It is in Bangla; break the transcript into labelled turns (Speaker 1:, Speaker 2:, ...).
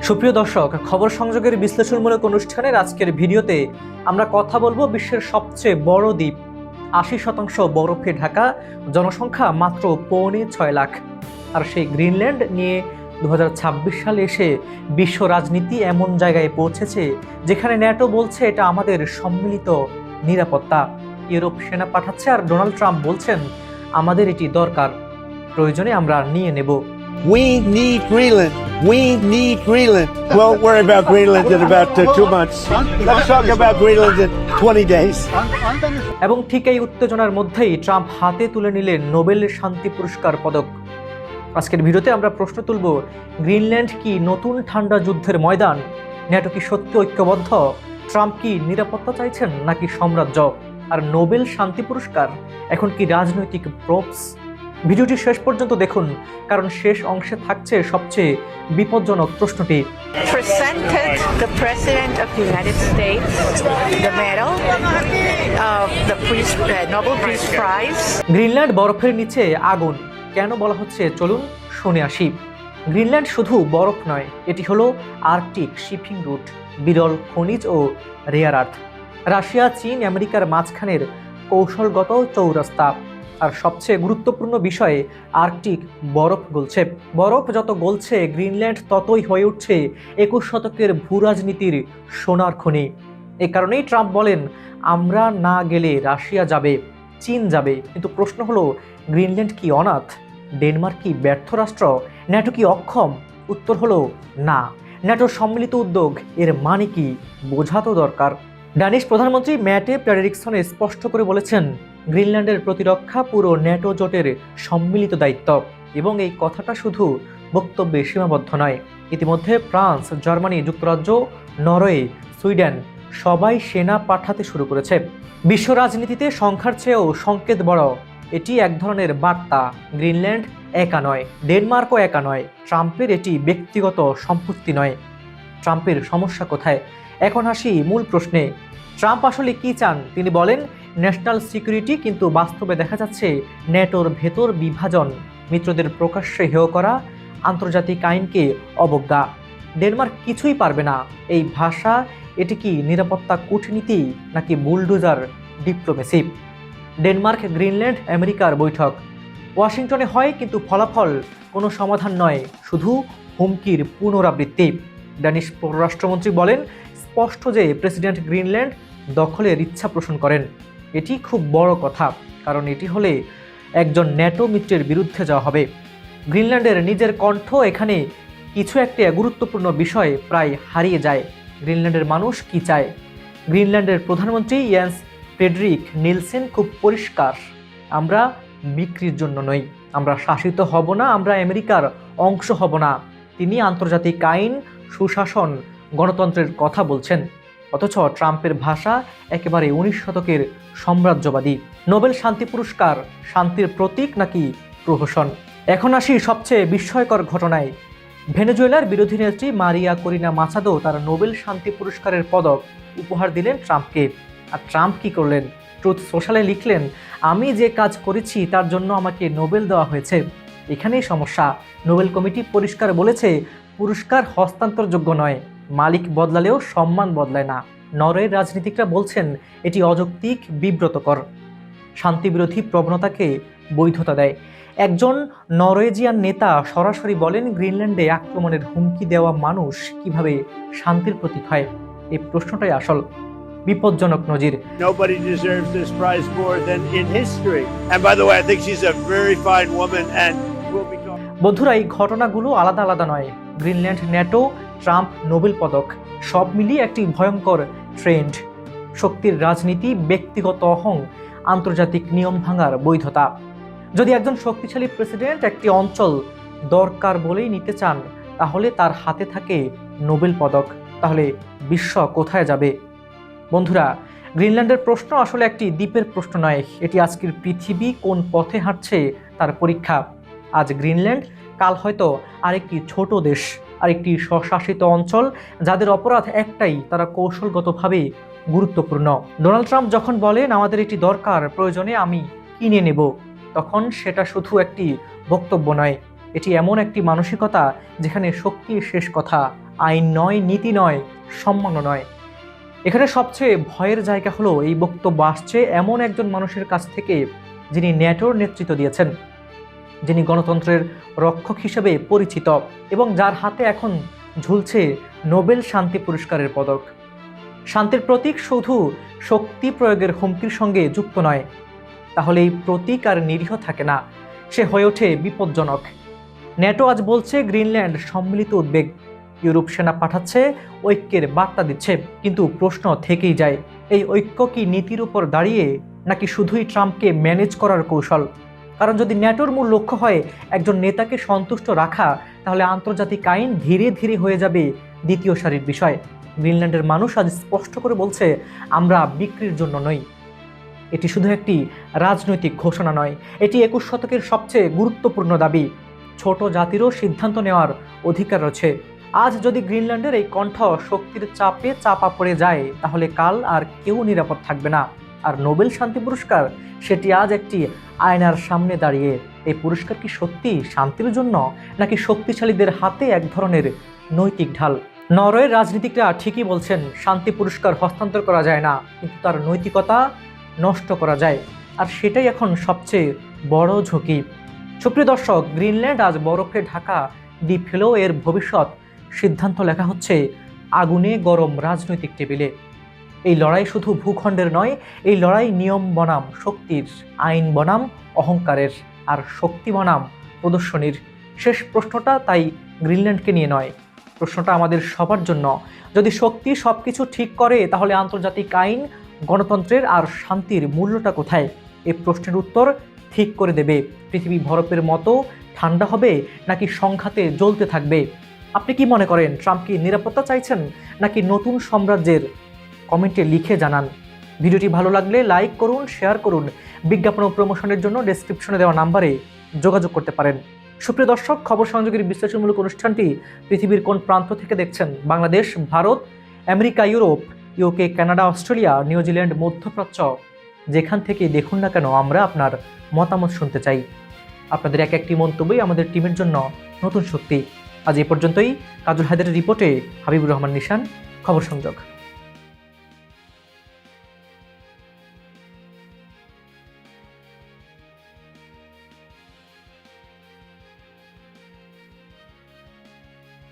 Speaker 1: সুপ্রিয় দর্শক, খবর সংযোগের বিশ্লেষণমূলক অনুষ্ঠানের আজকের ভিডিওতে আমরা কথা বলবো বিশ্বের সবচেয়ে বড় দ্বীপ, ৮০% বরফে ঢাকা, জনসংখ্যা মাত্র ৬.৫ লাখ। আর সেই গ্রিনল্যান্ড নিয়ে 2026 সালে এসে বিশ্ব রাজনীতি এমন জায়গায় পৌঁছেছে যেখানে ন্যাটো বলছে এটা আমাদের সম্মিলিত নিরাপত্তা। ইউরোপ সেনা পাঠাচ্ছে আর ডোনাল্ড ট্রাম্প বলছেন আমাদের এটি দরকার, প্রয়োজনে আমরা নিয়ে নেব।
Speaker 2: We need Greenland. We need Greenland. Won't worry about Greenland in about 2 months. Let's talk about Greenland in 20 days.
Speaker 1: এবং ঠিক এই উত্তেজনার মধ্যেই ট্রাম্প হাতে তুলে নিলেন নোবেল শান্তি পুরস্কার পদক। আজকের ভিডিওতে আমরা প্রশ্ন তুলব, গ্রিনল্যান্ড কি নতুন ঠান্ডা যুদ্ধের ময়দান? ন্যাটো কি সত্যি ঐক্যবদ্ধ? ট্রাম্প কি নিরাপত্তা চাইছেন নাকি সাম্রাজ্য? আর নোবেল শান্তি পুরস্কার এখন কি রাজনৈতিক প্রপস? ভিডিওটি শেষ পর্যন্ত দেখুন, কারণ শেষ অংশে থাকছে সবচেয়ে বিপজ্জনক প্রশ্নটি।
Speaker 3: Presented the President of the United States the medal of the Nobel Peace Prize.
Speaker 1: Greenland বরফের নিচে আগুন কেন বলা হচ্ছে, চলুন শুনে আসি। গ্রিনল্যান্ড শুধু বরফ নয়, এটি হলো আর্কটিক শিপিং রুট, বিরল খনিজ ও রেয়ার আর্থ, রাশিয়া, চীন, আমেরিকার মাঝখানের কৌশলগত চৌরাস্তা। আর সবচেয়ে গুরুত্বপূর্ণ বিষয়ে আর্কটিক বরফ গলছে। বরফ যত গলছে গ্রিনল্যান্ড ততই হয়ে উঠছে 21 শতকের ভূরাজনীতির সোনার খনি। এই কারণেই ট্রাম্প বলেন আমরা না গেলে রাশিয়া যাবে, চীন যাবে। কিন্তু প্রশ্ন হলো, গ্রিনল্যান্ড কি অনাথ? ডেনমার্ক কি ব্যর্থ রাষ্ট্র? ন্যাটো কি অক্ষম? উত্তর হলো না। ন্যাটোর সম্মিলিত উদ্যোগ এর মানে কি বোঝা তো দরকার। ড্যানিশ প্রধানমন্ত্রী ম্যাটে ফ্রেডরিকসন স্পষ্ট করে বলেছেন গ্রিনল্যান্ডের প্রতিরক্ষা পুরো ন্যাটো জোটের সম্মিলিত দায়িত্ব। এবং এই কথাটা শুধু বক্তব্যে সীমাবদ্ধ নয়। ইতিমধ্যে ফ্রান্স, জার্মানি, যুক্তরাজ্য, নরওয়ে, সুইডেন সবাই সেনা পাঠাতে শুরু করেছে। বিশ্ব রাজনীতিতে সংখ্যার চেয়েও সংকেত বড়। এটি এক ধরনের বার্তা, গ্রিনল্যান্ড একা নয়, ডেনমার্কও একা নয়। ট্রাম্পের এটি ব্যক্তিগত সম্পত্তি নয়। ট্রাম্পের সমস্যা কোথায়? এখন আসি মূল প্রশ্নে। ট্রাম্প আসলে কি চান? তিনি বলেন ন্যাশনাল সিকিউরিটি, কিন্তু বাস্তবে দেখা যাচ্ছে ন্যাটোর ভেতর বিভাজন, মিত্রদের প্রকাশ্যে হেয় করা, আন্তর্জাতিক আইনকে অবজ্ঞা। ডেনমার্ক কিছুই পারবে না এই ভাষা। এটি কি নিরাপত্তা কূটনীতি নাকি বুলডোজার ডিপ্লোমেসি? ডেনমার্ক, গ্রিনল্যান্ড, আমেরিকার বৈঠক ওয়াশিংটনে হয়, কিন্তু ফলাফল কোনো সমাধান নয়, শুধু হুমকির পুনরাবৃত্তি। ড্যানিশ পররাষ্ট্রমন্ত্রী বলেন স্পষ্ট যে প্রেসিডেন্ট গ্রিনল্যান্ড দখলের ইচ্ছা পোষণ করেন। এটি খুব বড় কথা, কারণ এটি হলে একজন ন্যাটো মিত্রের বিরুদ্ধে যাওয়া হবে। গ্রিনল্যান্ডের নিজের কণ্ঠ এখানে কিছু একটা গুরুত্বপূর্ণ বিষয় প্রায় হারিয়ে যায়। গ্রিনল্যান্ডের মানুষ কি চায়? গ্রিনল্যান্ডের প্রধানমন্ত্রী ইয়েন্স ফ্রেডরিক নিলসেন খুব পরিষ্কার, আমরা বিক্রির জন্য নই, আমরা শাসিত হব না, আমরা আমেরিকার অংশ হব না। তিনি আন্তর্জাতিক আইন, সুশাসন, গণতন্ত্রের কথা বলছেন। অথচ ট্রাম্পের ভাষা একেবারে 19 শতকের সাম্রাজ্যবাদী। নোবেল শান্তি পুরস্কার শান্তির প্রতীক নাকি প্রহসন? এখন আসি সবচেয়ে বিস্ময়কর ঘটনায়। ভেনেজুয়েলার বিরোধী নেত্রী মারিয়া করিনা মাচাদো তার নোবেল শান্তি পুরস্কারের পদক উপহার দিলেন ট্রাম্পকে। আর ট্রাম্প কি করলেন? ট্রুথ সোশ্যালে লিখলেন আমি যে কাজ করেছি তার জন্য আমাকে নোবেল দেওয়া হয়েছে। এখানেই সমস্যা। নোবেল কমিটি পরিষ্কার বলেছে পুরস্কার হস্তান্তরযোগ্য নয়, মালিক বদলালেও সম্মান বদলায় না। নরওয়ের রাজনীতিকরা বলছেন এটি অযৌক্তিক, বিব্রতকর, শান্তিবিরোধী প্রবণতাকে বৈধতা দেয়। একজন নরওয়েজিয়ান নেতা সরাসরি বলেন গ্রিনল্যান্ডে আক্রমণের হুমকি দেওয়া মানুষ কিভাবে শান্তির প্রতীক হয়? এই প্রশ্নটাই আসল বিপজ্জনক নজির।
Speaker 2: Nobody deserves this prize more than in history. And by the way, I think she's a very fine woman and will become...
Speaker 1: বন্ধুরা, এই ঘটনাগুলো আলাদা আলাদা নয়। গ্রিনল্যান্ড, ন্যাটো, ট্রাম্প, নোবেল পদক সব মিলিয়ে একটি ভয়ঙ্কর ট্রেন্ড। শক্তির রাজনীতি, ব্যক্তিগত অহং, আন্তর্জাতিক নিয়ম ভাঙার বৈধতা। যদি একজন শক্তিশালী প্রেসিডেন্ট একটি অঞ্চল দরকার বলেই নিতে চান, তাহলে তার হাতে থাকে নোবেল পদক। তাহলে বিশ্ব কোথায় যাবে? বন্ধুরা, গ্রিনল্যান্ডের প্রশ্ন আসলে একটি দ্বীপের প্রশ্ন নয়, এটি আজকের পৃথিবী কোন পথে হাঁটছে তার পরীক্ষা। আজ গ্রিনল্যান্ড, কাল হয়তো আরেকটি ছোট দেশ, আরেকটি স্বশাসিত অঞ্চল যাদের অপরাধ একটাই, তারা কৌশলগতভাবে গুরুত্বপূর্ণ। ডোনাল্ড ট্রাম্প যখন বলেন আমাদের এটি দরকার, প্রয়োজনে আমি কিনে নেব, তখন সেটা শুধু একটি বক্তব্য নয়, এটি এমন একটি মানসিকতা যেখানে শক্তির শেষ কথা, আইন নয়, নীতি নয়, সম্মানও নয়। এখানে সবচেয়ে ভয়ের জায়গা হলো এই বক্তব্য আসছে এমন একজন মানুষের কাছ থেকে যিনি ন্যাটোর নেতৃত্ব দিয়েছেন, যিনি গণতন্ত্রের রক্ষক হিসেবে পরিচিত এবং যার হাতে এখন ঝুলছে নোবেল শান্তি পুরস্কারের পদক। শান্তির প্রতীক শুধু শক্তি প্রয়োগের হুমকির সঙ্গে যুক্ত নয়, তাহলে এই প্রতীক আর নিরীহ থাকে না, সে হয়ে ওঠে বিপজ্জনক। ন্যাটো আজ বলছে গ্রিনল্যান্ড সম্মিলিত উদ্বেগ, ইউরোপ সেনা পাঠাচ্ছে, ঐক্যের বার্তা দিচ্ছে, কিন্তু প্রশ্ন থেকেই যায়, এই ঐক্য কি নীতির উপর দাঁড়িয়ে নাকি শুধুই ট্রাম্পকে ম্যানেজ করার কৌশল? কারণ যদি ন্যাটোর মূল লক্ষ্য হয় একজন নেতাকে সন্তুষ্ট রাখা, তাহলে আন্তর্জাতিক আইন ধীরে ধীরে হয়ে যাবে দ্বিতীয় সারির বিষয়। গ্রিনল্যান্ডের মানুষ আজ স্পষ্ট করে বলছে, আমরা বিক্রির জন্য নই। এটি শুধু একটি রাজনৈতিক ঘোষণা নয়, এটি 21 শতকের সবচেয়ে গুরুত্বপূর্ণ দাবি। ছোট জাতিরও সিদ্ধান্ত নেওয়ার অধিকার রয়েছে। আজ যদি গ্রিনল্যান্ডের এই কণ্ঠ শক্তির চাপে চাপা পড়ে যায়, তাহলে কাল আর কেউ নিরাপদ থাকবে না। আর নোবেল শান্তি পুরস্কার, সেটি আজ একটি আয়নার সামনে দাঁড়িয়ে। এই পুরস্কার কি সত্যি শান্তির জন্য, নাকি শক্তিশালীদের হাতে এক ধরনের নৈতিক ঢাল? নরওয়ের রাজনীতিকরা ঠিকই বলছেন, শান্তি পুরস্কার হস্তান্তর করা যায় না, কিন্তু তার নৈতিকতা নষ্ট করা যায়। আর সেটাই এখন সবচেয়ে বড় ঝুঁকি। সুপ্রিয় দর্শক, গ্রিনল্যান্ড আজ বরফে ঢাকা দ্বীপ হলেও এর ভবিষ্যৎ সিদ্ধান্ত লেখা হচ্ছে আগুনে গরম রাজনৈতিক টেবিলে। এই লড়াই শুধু ভূখণ্ডের নয়, এই লড়াই নিয়ম বনাম শক্তির, আইন বনাম অহংকারের, আর শক্তি বনাম প্রদর্শনীর। শেষ প্রশ্নটা তাই গ্রিনল্যান্ডকে নিয়ে নয়, প্রশ্নটা আমাদের সবার জন্য। যদি শক্তি সব কিছু ঠিক করে, তাহলে আন্তর্জাতিক আইন, গণতন্ত্রের আর শান্তির মূল্যটা কোথায়? এই প্রশ্নের উত্তর ঠিক করে দেবে পৃথিবী বরফের মতো ঠান্ডা হবে নাকি সংঘাতে জ্বলতে থাকবে। আপনি কি মনে করেন, ট্রাম্প কি নিরাপত্তা চাইছেন নাকি নতুন সাম্রাজ্যের? কমেন্টে লিখে জানান। ভিডিওটি ভালো লাগলে লাইক করুন, শেয়ার করুন। বিজ্ঞাপন ও প্রমোশনের জন্য ডেসক্রিপশনে দেওয়া নাম্বারে যোগাযোগ করতে পারেন। সুপ্রিয় দর্শক, খবর সংযোগের বিশ্লেষণমূলক অনুষ্ঠানটি পৃথিবীর কোন প্রান্ত থেকে দেখছেন? Bangladesh, Bharat, America, Europe, UK, Canada, Australia, New Zealand, মধ্যপ্রাচ্য, যেখান থেকে দেখুন না কেন, আমরা আপনার মতামত শুনতে চাই। আপনাদের এক একটি মন্তব্যই আমাদের টিমের জন্য নতুন শক্তি। আজ এ পর্যন্তই। কাজল হায়দারের রিপোর্টে হাবিবুর রহমান নিশান, খবর সংযোগ।